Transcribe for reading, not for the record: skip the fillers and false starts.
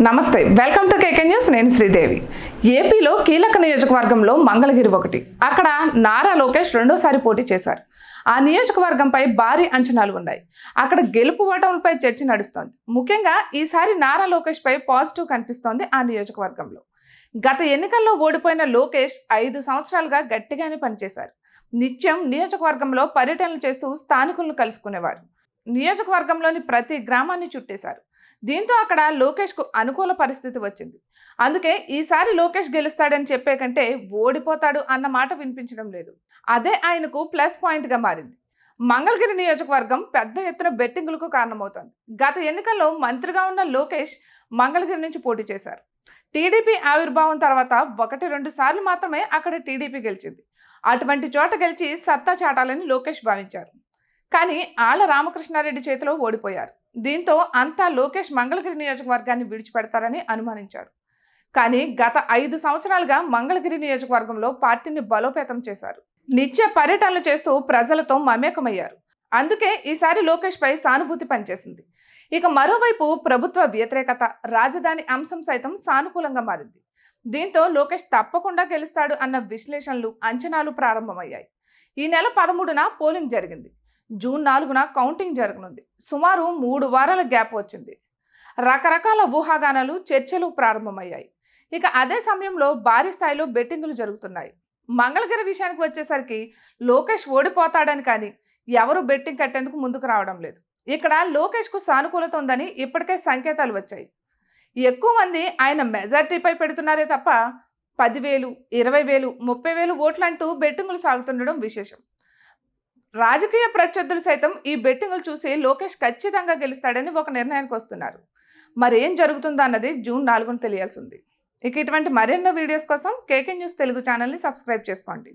నమస్తే welcome to KK news నేను శ్రీదేవి ఏపీలో కీలక నియోజకవర్గంలో మంగళగిరి ఒకటి అక్కడ నారా లోకేష్ రెండోసారి పోటీ చేశారు ఆ నియోజకవర్గంపై భారీ అంచనాలు ఉన్నాయి అక్కడ గెలుపు ఓటములపై చర్చ నడుస్తోంది ముఖ్యంగా ఈసారి నారా లోకేష్ పై పాజిటివ్ కనిపిస్తోంది ఆ నియోజకవర్గంలో గత ఎన్నికల్లో ఓడిపోయిన లోకేష్ 5 సంవత్సరాలుగా గట్టిగానే పనిచేశారు నిత్యం నియోజకవర్గంలో పర్యటనలు చేస్తూ స్థానికులను కలుసుకునేవారు నియోజకవర్గంలోని ప్రతి గ్రామాన్ని చుట్టేశారు దీంతో అక్కడ లోకేష్ కు అనుకూల పరిస్థితి వచ్చింది అందుకే ఈసారి లోకేష్ గెలుస్తాడని చెప్పే కంటే ఓడిపోతాడు అన్న మాట వినిపించడం లేదు అదే ఆయనకు ప్లస్ పాయింట్ గా మారింది మంగళగిరి నియోజకవర్గం పెద్ద ఎత్తున బెట్టింగులకు కారణమవుతోంది గత ఎన్నికల్లో మంత్రిగా ఉన్న లోకేష్ మంగళగిరి నుంచి పోటీ చేశారు టీడీపీ ఆవిర్భావం తర్వాత 1-2 సార్లు మాత్రమే అక్కడ టీడీపీ గెలిచింది అటువంటి చోట గెలిచి సత్తా చాటాలని లోకేష్ భావించారు కానీ ఆళ్ల రామకృష్ణారెడ్డి చేతిలో ఓడిపోయారు దీంతో అంతా లోకేష్ మంగళగిరి నియోజకవర్గాన్ని విడిచిపెడతారని అనుమానించారు కానీ గత 5 సంవత్సరాలుగా మంగళగిరి నియోజకవర్గంలో పార్టీని బలోపేతం చేశారు నిత్య పర్యటనలు చేస్తూ ప్రజలతో మమేకమయ్యారు అందుకే ఈసారి లోకేష్ పై సానుభూతి పనిచేసింది ఇక మరోవైపు ప్రభుత్వ వ్యతిరేకత రాజధాని అంశం సైతం సానుకూలంగా మారింది దీంతో లోకేష్ తప్పకుండా గెలుస్తాడు అన్న విశ్లేషణలు అంచనాలు ప్రారంభమయ్యాయి ఈ నెల 13న పోలింగ్ జరిగింది జూన్ 4న కౌంటింగ్ జరగనుంది సుమారు 3 వారాల గ్యాప్ వచ్చింది రకరకాల ఊహాగానాలు చర్చలు ప్రారంభమయ్యాయి ఇక అదే సమయంలో భారీ స్థాయిలో బెట్టింగులు జరుగుతున్నాయి మంగళగిరి విషయానికి వచ్చేసరికి లోకేష్ ఓడిపోతాడని కానీ ఎవరు బెట్టింగ్ కట్టేందుకు ముందుకు రావడం లేదు ఇక్కడ లోకేష్ కు సానుకూలత ఉందని ఇప్పటికే సంకేతాలు వచ్చాయి ఎక్కువ మంది ఆయన మెజార్టీపై పెడుతున్నారే తప్ప 10,000 20,000 30,000 ఓట్లంటూ బెట్టింగులు సాగుతుండడం విశేషం రాజకీయ ప్రత్యర్థులు సైతం ఈ బెట్టింగులు చూసి లోకేష్ ఖచ్చితంగా గెలుస్తాడని ఒక నిర్ణయానికి వస్తున్నారు మరి ఏం జరుగుతుందో అన్నది జూన్ 4న తెలియాల్సి ఉంది ఇక ఇటువంటి మరెన్నో వీడియోస్ కోసం కేకే న్యూస్ తెలుగు ఛానల్ని సబ్స్క్రైబ్ చేసుకోండి